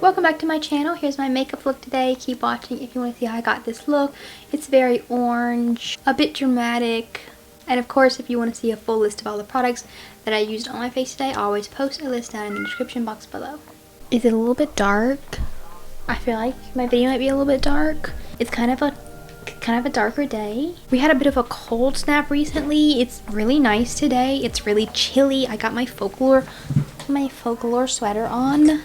Welcome back to my channel. Here's my makeup look today. Keep watching if you want to see how I got this look. It's very orange, a bit dramatic, and of course if you want to see a full list of all the products that I used on my face today, I always post a list down in the description box below. Is it a little bit dark? I feel like my video might be a little bit dark. It's kind of a darker day. We had a bit of a cold snap recently. It's really nice today. It's really chilly. I got my folklore sweater on.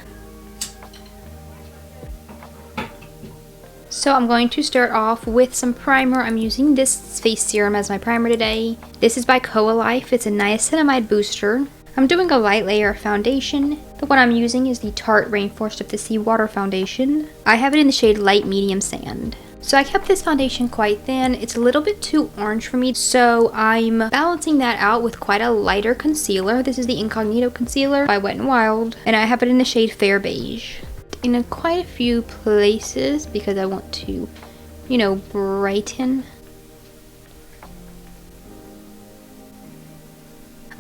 So I'm going to start off with some primer. I'm using this face serum as my primer today. This is by Life. It's a niacinamide booster. I'm doing a light layer of foundation. The one I'm using is the Tarte Rainforest of the Seawater foundation. I have it in the shade Light Medium Sand. So I kept this foundation quite thin. It's a little bit too orange for me, so I'm balancing that out with quite a lighter concealer. This is the Incognito concealer by Wet n Wild, and I have it in the shade Fair Beige. In quite a few places because I want to, brighten.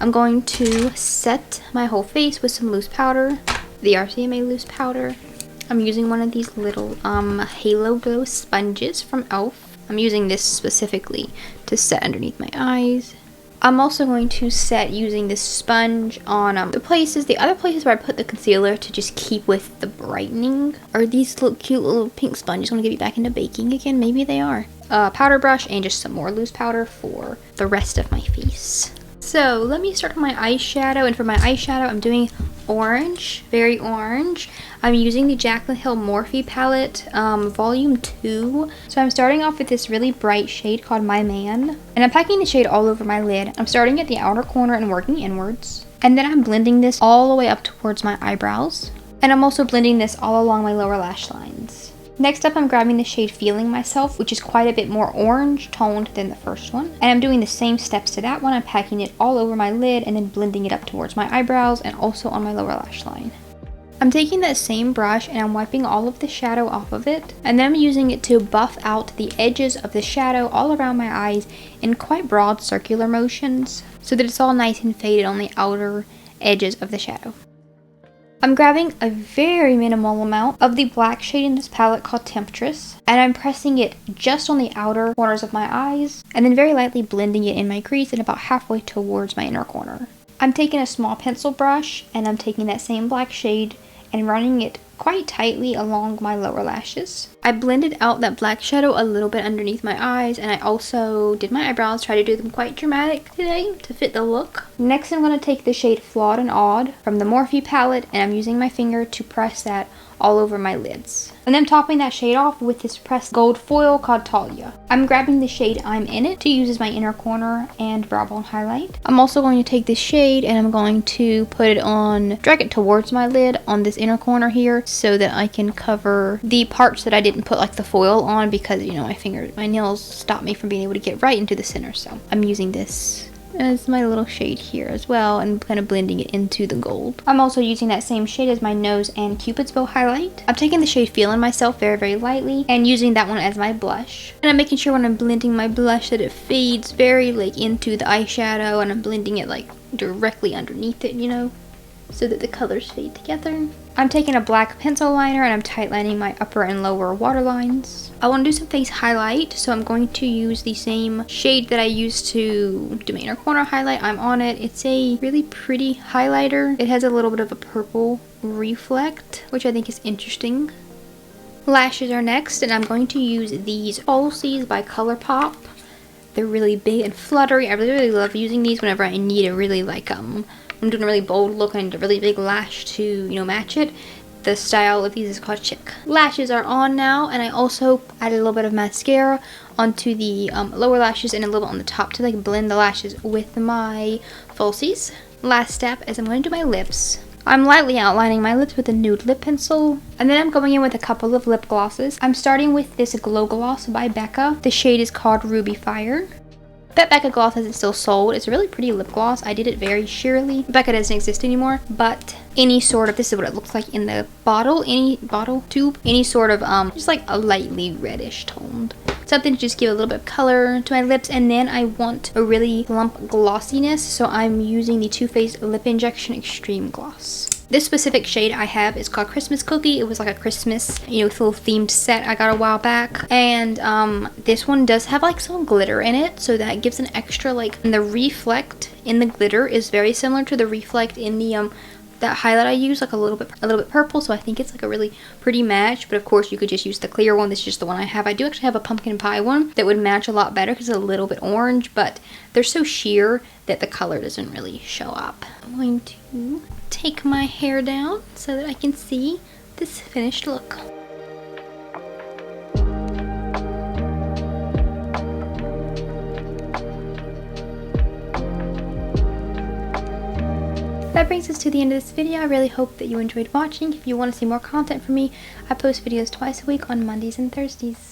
I'm going to set my whole face with some loose powder, the RCMA loose powder. I'm using one of these little Halo Glow sponges from e.l.f. I'm using this specifically to set underneath my eyes. I'm also going to set using this sponge on the other places where I put the concealer to just keep with the brightening. Are these cute little pink sponges going to get me back into baking again? Maybe they are. Powder brush and just some more loose powder for the rest of my face. So let me start on my eyeshadow, and for my eyeshadow I'm doing orange, very orange. I'm using the Jaclyn Morphe palette, volume 2. So I'm starting off with this really bright shade called My Man, and I'm packing the shade all over my lid. I'm starting at the outer corner and working inwards, and then I'm blending this all the way up towards my eyebrows, and I'm also blending this all along my lower lash lines. Next up, I'm grabbing the shade Feeling Myself, which is quite a bit more orange toned than the first one. And I'm doing the same steps to that one. I'm packing it all over my lid and then blending it up towards my eyebrows and also on my lower lash line. I'm taking that same brush and I'm wiping all of the shadow off of it. And then I'm using it to buff out the edges of the shadow all around my eyes in quite broad circular motions so that it's all nice and faded on the outer edges of the shadow. I'm grabbing a very minimal amount of the black shade in this palette called Temptress, and I'm pressing it just on the outer corners of my eyes, and then very lightly blending it in my crease and about halfway towards my inner corner. I'm taking a small pencil brush, and I'm taking that same black shade and running it quite tightly along my lower lashes. I blended out that black shadow a little bit underneath my eyes, and I also did my eyebrows, try to do them quite dramatic today to fit the look. Next, I'm going to take the shade Flawed and Odd from the Morphe palette, and I'm using my finger to press that all over my lids. And then I'm topping that shade off with this pressed gold foil called Taliya. I'm grabbing the shade I'm In It to use as my inner corner and brow bone highlight. I'm also going to take this shade and I'm going to put it on, drag it towards my lid on this inner corner here so that I can cover the parts that I didn't put like the foil on because, my nails stopped me from being able to get right into the center. So I'm using this as my little shade here as well and kind of blending it into the gold. I'm also using that same shade as my nose and Cupid's bow highlight. I'm taking the shade Feelin Myself very, very lightly and using that one as my blush. And I'm making sure when I'm blending my blush that it fades very into the eyeshadow, and I'm blending it directly underneath it, so that the colors fade together. I'm taking a black pencil liner and I'm tightlining my upper and lower waterlines. I want to do some face highlight, so I'm going to use the same shade that I used to do my inner corner highlight. I'm on it. It's a really pretty highlighter. It has a little bit of a purple reflect, which I think is interesting. Lashes are next, and I'm going to use these falsies by Colourpop. They're really big and fluttery. I really, really love using these whenever I need a really I'm doing a really bold look and a really big lash to, match it. The style of these is called Chick. Lashes are on now, and I also added a little bit of mascara onto the lower lashes and a little bit on the top to blend the lashes with my falsies. Last step is I'm going to do my lips. I'm lightly outlining my lips with a nude lip pencil, and then I'm going in with a couple of lip glosses. I'm starting with this Glow Gloss by Becca. The shade is called Ruby Fire. Becca gloss has it still sold. It's a really pretty lip gloss. I did it very sheerly. Becca doesn't exist anymore, but this is what it looks like in the bottle, any bottle tube, any sort of just like a lightly reddish toned. Something to just give a little bit of color to my lips, and then I want a really plump glossiness, so I'm using the Too Faced Lip Injection Extreme Gloss. This specific shade I have is called Christmas Cookie. It was like a Christmas, you know, little themed set I got a while back. And this one does have like some glitter in it, so that gives an extra like, and the reflect in the glitter is very similar to the reflect in the that highlight I use, like a little bit purple, so I think it's like a really pretty match. But of course you could just use the clear one. This is just the one I have. I do actually have a pumpkin pie one that would match a lot better because it's a little bit orange, but they're so sheer that the color doesn't really show up. I'm going to take my hair down so that I can see this finished look. That brings us to the end of this video. I really hope that you enjoyed watching. If you want to see more content from me, I post videos twice a week on Mondays and Thursdays.